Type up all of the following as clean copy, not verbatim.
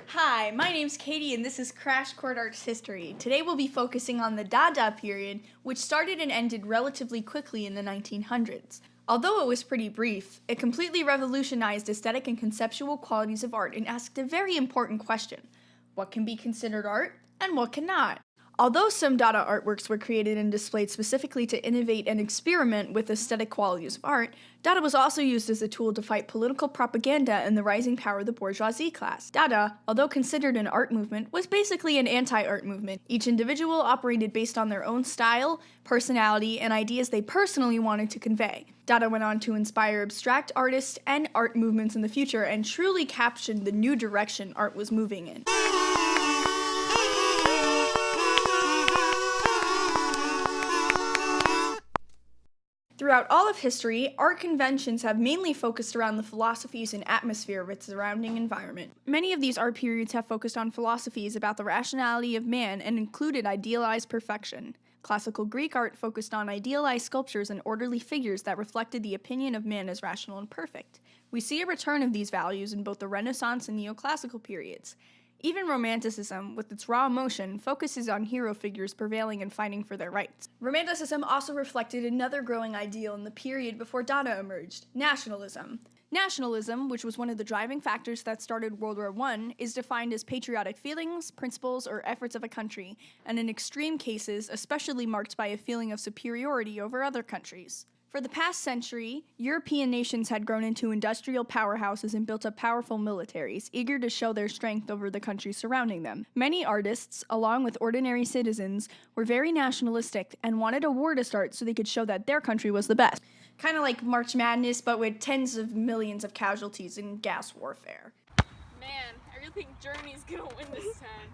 Hi, my name's Katie, and this is Crash Court Arts History. Today we'll be focusing on the Dada period, which started and ended relatively quickly in the 1900s. Although it was pretty brief, it completely revolutionized aesthetic and conceptual qualities of art and asked a very important question: what can be considered art, and what cannot? Although some Dada artworks were created and displayed specifically to innovate and experiment with aesthetic qualities of art, Dada was also used as a tool to fight political propaganda and the rising power of the bourgeoisie class. Dada, although considered an art movement, was basically an anti-art movement. Each individual operated based on their own style, personality, and ideas they personally wanted to convey. Dada went on to inspire abstract artists and art movements in the future and truly captured the new direction art was moving in. Throughout all of history, art conventions have mainly focused around the philosophies and atmosphere of its surrounding environment. Many of these art periods have focused on philosophies about the rationality of man and included idealized perfection. Classical Greek art focused on idealized sculptures and orderly figures that reflected the opinion of man as rational and perfect. We see a return of these values in both the Renaissance and Neoclassical periods. Even Romanticism, with its raw emotion, focuses on hero figures prevailing and fighting for their rights. Romanticism also reflected another growing ideal in the period before Dada emerged: nationalism. Nationalism, which was one of the driving factors that started World War I, is defined as patriotic feelings, principles, or efforts of a country, and in extreme cases, especially marked by a feeling of superiority over other countries. For the past century, European nations had grown into industrial powerhouses and built up powerful militaries, eager to show their strength over the countries surrounding them. Many artists, along with ordinary citizens, were very nationalistic and wanted a war to start so they could show that their country was the best. Kind of like March Madness, but with tens of millions of casualties in gas warfare. Man, I really think Germany's gonna win this time.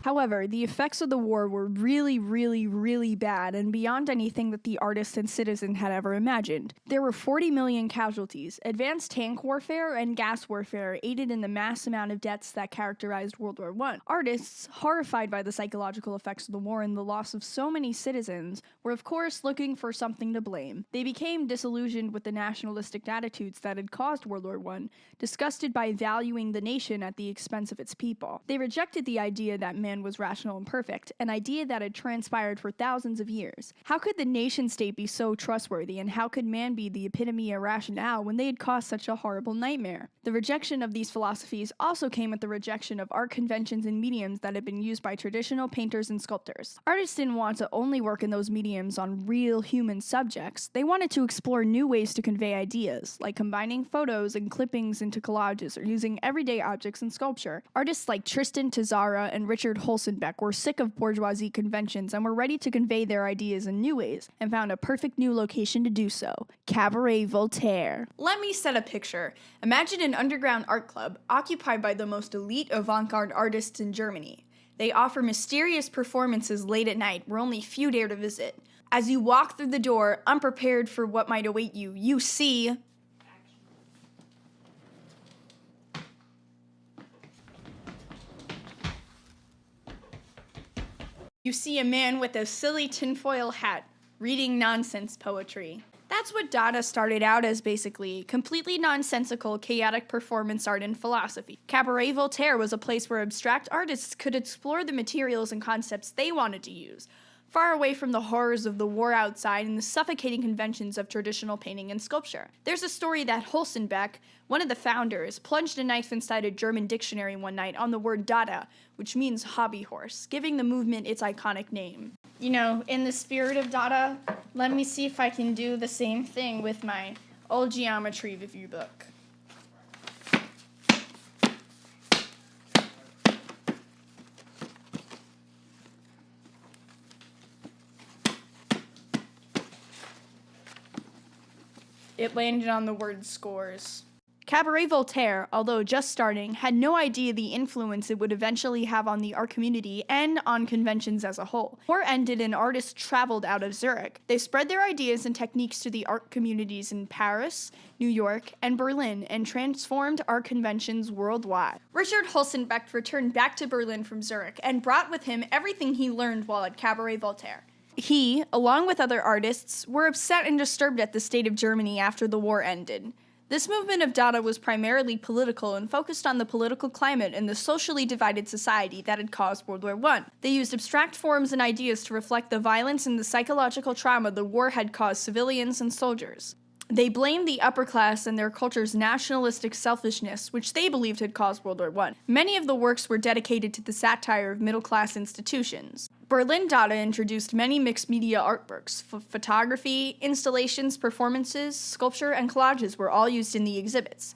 However, the effects of the war were really bad and beyond anything that the artist and citizen had ever imagined. There were 40 million casualties. Advanced tank warfare and gas warfare aided in the mass amount of deaths that characterized World War I. Artists, horrified by the psychological effects of the war and the loss of so many citizens, were of course looking for something to blame. They became disillusioned with the nationalistic attitudes that had caused World War I, disgusted by valuing the nation at the expense of its people. They rejected the idea that man was rational and perfect, an idea that had transpired for thousands of years. How could the nation-state be so trustworthy, and how could man be the epitome of rationale when they had caused such a horrible nightmare? The rejection of these philosophies also came with the rejection of art conventions and mediums that had been used by traditional painters and sculptors. Artists didn't want to only work in those mediums on real human subjects. They wanted to explore new ways to convey ideas, like combining photos and clippings into collages or using everyday objects in sculpture. Artists like Tristan Tzara and Richard Holzenbeck were sick of bourgeoisie conventions and were ready to convey their ideas in new ways, and found a perfect new location to do so: Cabaret Voltaire. Let me set a picture. Imagine an underground art club occupied by the most elite avant-garde artists in Germany. They offer mysterious performances late at night where only few dare to visit. As you walk through the door, unprepared for what might await you, you see a man with a silly tinfoil hat, reading nonsense poetry. That's what Dada started out as, basically: completely nonsensical, chaotic performance art and philosophy. Cabaret Voltaire was a place where abstract artists could explore the materials and concepts they wanted to use, far away from the horrors of the war outside and the suffocating conventions of traditional painting and sculpture. There's a story that Holzenbeck, one of the founders, plunged a knife inside a German dictionary one night on the word Dada, which means hobby horse, giving the movement its iconic name. You know, in the spirit of Dada, let me see if I can do the same thing with my old geometry review book. It landed on the word scores. Cabaret Voltaire, although just starting, had no idea the influence it would eventually have on the art community and on conventions as a whole. War ended and artists traveled out of Zurich. They spread their ideas and techniques to the art communities in Paris, New York, and Berlin, and transformed art conventions worldwide. Richard Holzenbeck returned back to Berlin from Zurich and brought with him everything he learned while at Cabaret Voltaire. He, along with other artists, were upset and disturbed at the state of Germany after the war ended. This movement of Dada was primarily political and focused on the political climate and the socially divided society that had caused World War I. They used abstract forms and ideas to reflect the violence and the psychological trauma the war had caused civilians and soldiers. They blamed the upper class and their culture's nationalistic selfishness, which they believed had caused World War I. Many of the works were dedicated to the satire of middle-class institutions. Berlin Dada introduced many mixed media artworks. Photography, installations, performances, sculpture, and collages were all used in the exhibits.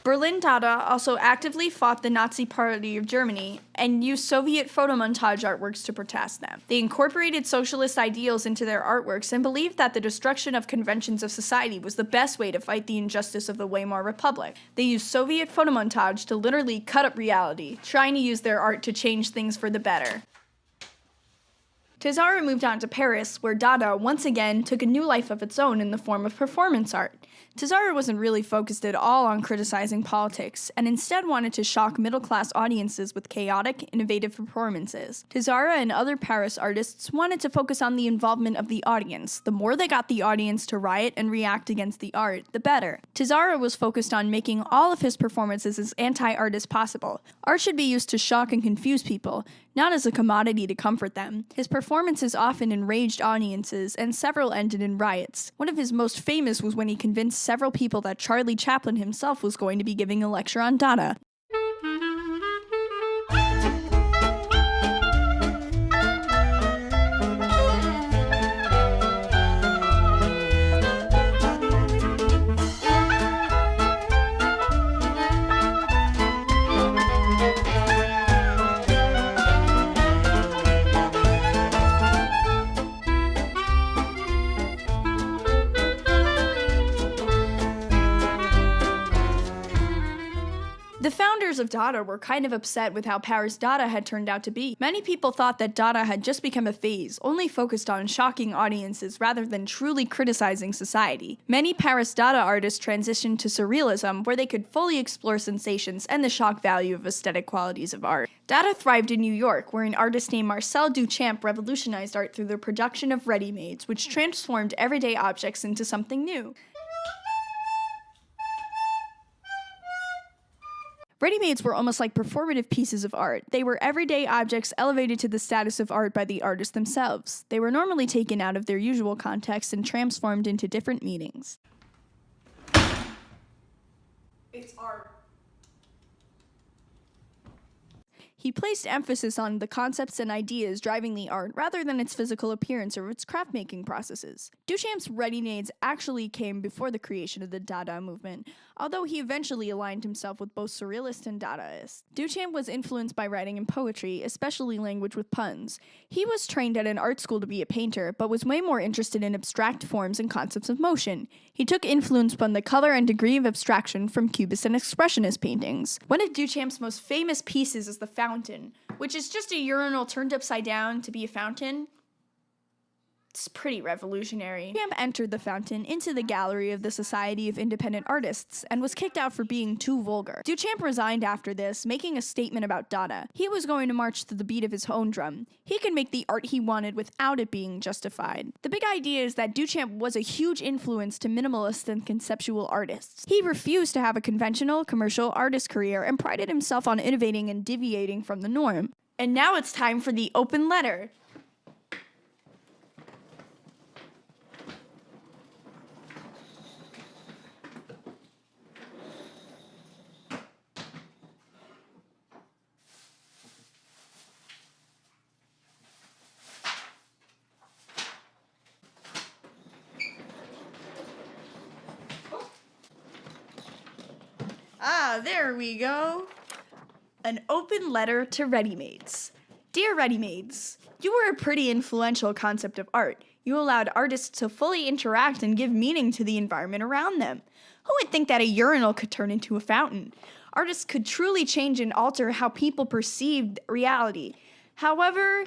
Berlin Dada also actively fought the Nazi Party of Germany and used Soviet photomontage artworks to protest them. They incorporated socialist ideals into their artworks and believed that the destruction of conventions of society was the best way to fight the injustice of the Weimar Republic. They used Soviet photomontage to literally cut up reality, trying to use their art to change things for the better. Cesare moved on to Paris, where Dada once again took a new life of its own in the form of performance art. Cesare wasn't really focused at all on criticizing politics, and instead wanted to shock middle-class audiences with chaotic, innovative performances. Cesare and other Paris artists wanted to focus on the involvement of the audience. The more they got the audience to riot and react against the art, the better. Cesare was focused on making all of his performances as anti-art as possible. Art should be used to shock and confuse people, not as a commodity to comfort them. His performances often enraged audiences, and several ended in riots. One of his most famous was when he convinced several people that Charlie Chaplin himself was going to be giving a lecture on Dada. The founders of Dada were kind of upset with how Paris Dada had turned out to be. Many people thought that Dada had just become a phase, only focused on shocking audiences rather than truly criticizing society. Many Paris Dada artists transitioned to surrealism, where they could fully explore sensations and the shock value of aesthetic qualities of art. Dada thrived in New York, where an artist named Marcel Duchamp revolutionized art through the production of ready-mades, which transformed everyday objects into something new. Ready-mades were almost like performative pieces of art. They were everyday objects elevated to the status of art by the artists themselves. They were normally taken out of their usual context and transformed into different meanings. It's art. He placed emphasis on the concepts and ideas driving the art rather than its physical appearance or its craft-making processes. Duchamp's ready-mades actually came before the creation of the Dada movement, although he eventually aligned himself with both surrealists and Dadaists. Duchamp was influenced by writing and poetry, especially language with puns. He was trained at an art school to be a painter, but was way more interested in abstract forms and concepts of motion. He took influence from the color and degree of abstraction from Cubist and Expressionist paintings. One of Duchamp's most famous pieces is the fountain, which is just a urinal turned upside down to be a fountain. It's pretty revolutionary. Duchamp entered the fountain into the gallery of the Society of Independent Artists and was kicked out for being too vulgar. Duchamp resigned after this, making a statement about Dada. He was going to march to the beat of his own drum. He could make the art he wanted without it being justified. The big idea is that Duchamp was a huge influence to minimalist and conceptual artists. He refused to have a conventional, commercial artist career and prided himself on innovating and deviating from the norm. And now it's time for the open letter. There we go. An open letter to ready-mades. Dear ready-mades, you were a pretty influential concept of art. You allowed artists to fully interact and give meaning to the environment around them. Who would think that a urinal could turn into a fountain? Artists could truly change and alter how people perceived reality. However,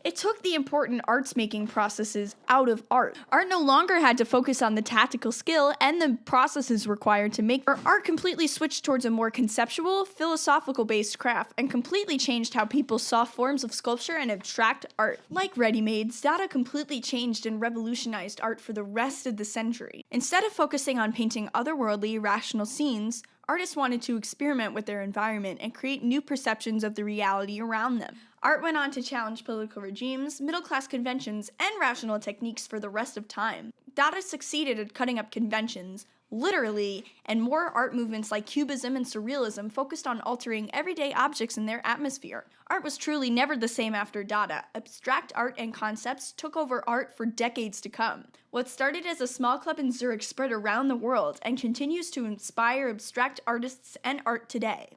It took the important arts-making processes out of art. Art no longer had to focus on the tactical skill and the processes required to make art completely switched towards a more conceptual, philosophical-based craft and completely changed how people saw forms of sculpture and abstract art. Like ready-mades, Dada completely changed and revolutionized art for the rest of the century. Instead of focusing on painting otherworldly, irrational scenes, artists wanted to experiment with their environment and create new perceptions of the reality around them. Art went on to challenge political regimes, middle-class conventions, and rational techniques for the rest of time. Dada succeeded at cutting up conventions, literally, and more art movements like Cubism and Surrealism focused on altering everyday objects in their atmosphere. Art was truly never the same after Dada. Abstract art and concepts took over art for decades to come. What started as a small club in Zurich spread around the world and continues to inspire abstract artists and art today.